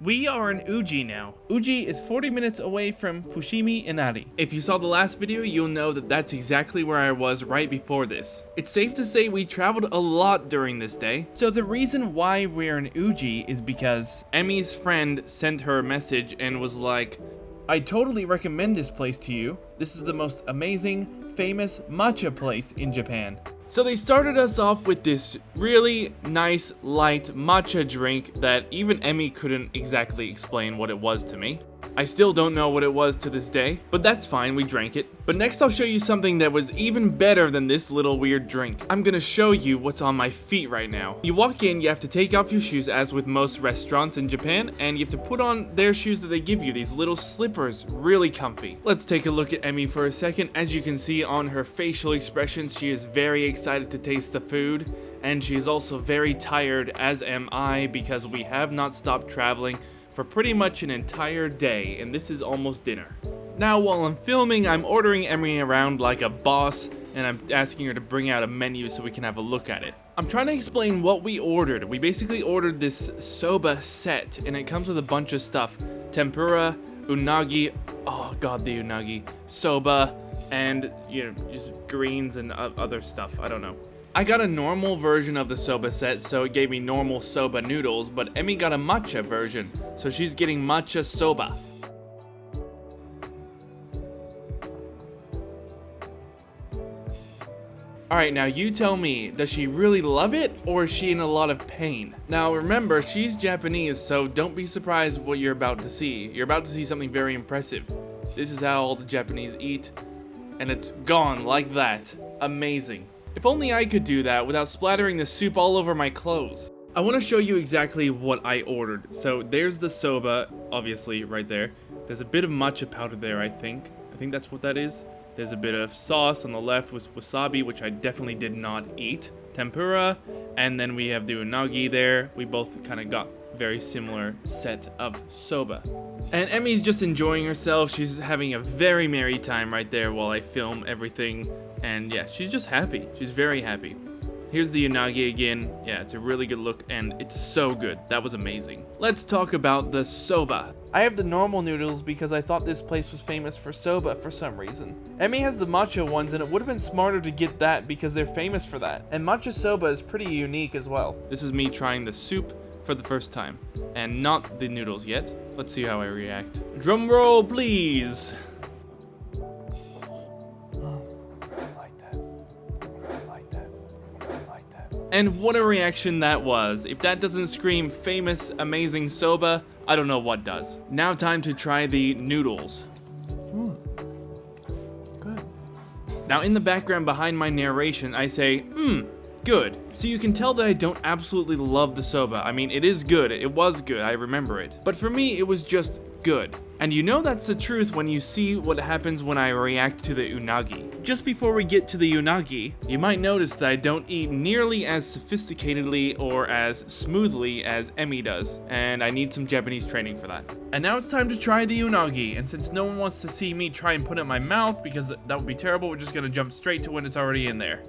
We are in Uji now. Uji is 40 minutes away from Fushimi Inari. If you saw the last video, you'll know that that's exactly where I was right before this. It's safe to say we traveled a lot during this day. So the reason why we're in Uji is because Emi's friend sent her a message and was like, I totally recommend this place to you. This is the most amazing, famous matcha place in Japan. So they started us off with this really nice, light matcha drink that even Emi couldn't exactly explain what it was to me. I still don't know what it was to this day, but that's fine, we drank it. But next I'll show you something that was even better than this little weird drink. I'm gonna show you what's on my feet right now. You walk in, you have to take off your shoes as with most restaurants in Japan, and you have to put on their shoes that they give you, these little slippers, really comfy. Let's take a look at Emi for a second. As you can see on her facial expressions, she is very excited to taste the food, and she is also very tired, as am I, because we have not stopped traveling for pretty much an entire day, and this is almost dinner. Now while I'm filming, I'm ordering Emi around like a boss, and I'm asking her to bring out a menu so we can have a look at it. I'm trying to explain what we ordered. We basically ordered this Soba set, and it comes with a bunch of stuff. Tempura, unagi, oh god, the unagi, soba, and, you know, just greens and other stuff, I don't know. I got a normal version of the soba set, so it gave me normal soba noodles, but Emi got a matcha version, so she's getting matcha soba. Alright, now you tell me, does she really love it, or is she in a lot of pain? Now remember, she's Japanese, so don't be surprised what you're about to see. You're about to see something very impressive. This is how all the Japanese eat, and it's gone like that. Amazing. If only I could do that without splattering the soup all over my clothes. I want to show you exactly what I ordered. So there's the soba, obviously, right there. There's a bit of matcha powder there, I think. I think that's what that is. There's a bit of sauce on the left with wasabi, which I definitely did not eat. Tempura, and then we have the unagi there. We both kind of got very similar set of soba. And Emi's just enjoying herself. She's having a very merry time right there while I film everything. And yeah, she's just happy. She's very happy. Here's the unagi again. Yeah, it's a really good look, and it's so good. That was amazing. Let's talk about the soba. I have the normal noodles because I thought this place was famous for soba for some reason. Emi has the matcha ones, and it would have been smarter to get that because they're famous for that. And matcha soba is pretty unique as well. This is me trying the soup for the first time, and not the noodles yet. Let's see how I react. Drum roll, please. And what a reaction that was. If that doesn't scream famous, amazing soba, I don't know what does. Now time to try the noodles. Good. Now in the background behind my narration, I say, good. So you can tell that I don't absolutely love the soba. I mean, it is good. It was good. I remember it. But for me, it was just good. And you know that's the truth when you see what happens when I react to the unagi. Just before we get to the unagi, you might notice that I don't eat nearly as sophisticatedly or as smoothly as Emi does, and I need some Japanese training for that. And now it's time to try the unagi, and since no one wants to see me try and put it in my mouth because that would be terrible, we're just gonna jump straight to when it's already in there.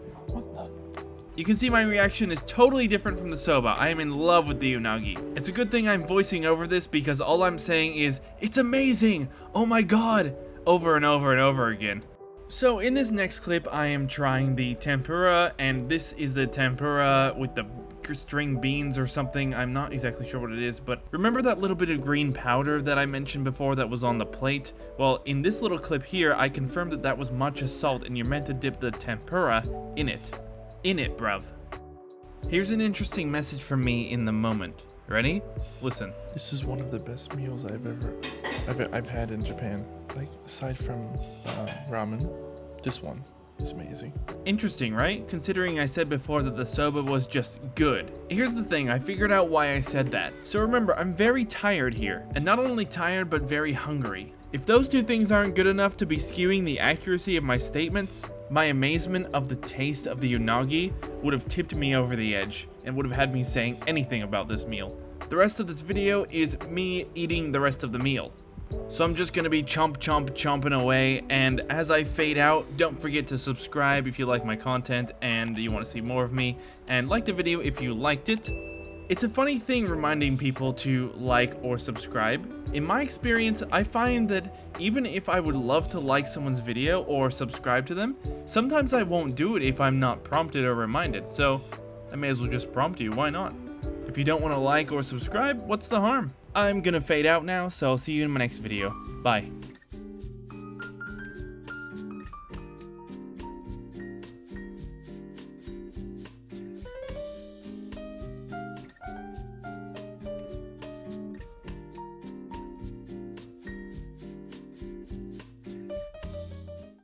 You can see my reaction is totally different from the soba. I am in love with the unagi. It's a good thing I'm voicing over this because all I'm saying is, it's amazing! Oh my god! Over and over and over again. So in this next clip, I am trying the tempura, and this is the tempura with the string beans or something. I'm not exactly sure what it is, but remember that little bit of green powder that I mentioned before that was on the plate? Well, in this little clip here, I confirmed that that was matcha salt, and you're meant to dip the tempura in it. Bruv. Here's an interesting message from me in the moment. Ready? Listen. This is one of the best meals I've had in Japan. Like, aside from ramen, this one is amazing. Interesting, right? Considering I said before that the soba was just good. Here's the thing, I figured out why I said that. So remember, I'm very tired here. And not only tired, but very hungry. If those two things aren't good enough to be skewing the accuracy of my statements, my amazement of the taste of the unagi would have tipped me over the edge and would have had me saying anything about this meal. The rest of this video is me eating the rest of the meal. So I'm just gonna be chomping away, and as I fade out, don't forget to subscribe if you like my content and you want to see more of me, and like the video if you liked it. It's a funny thing reminding people to like or subscribe. In my experience, I find that even if I would love to like someone's video or subscribe to them, sometimes I won't do it if I'm not prompted or reminded, so I may as well just prompt you, why not? If you don't want to like or subscribe, what's the harm? I'm gonna fade out now, so I'll see you in my next video. Bye.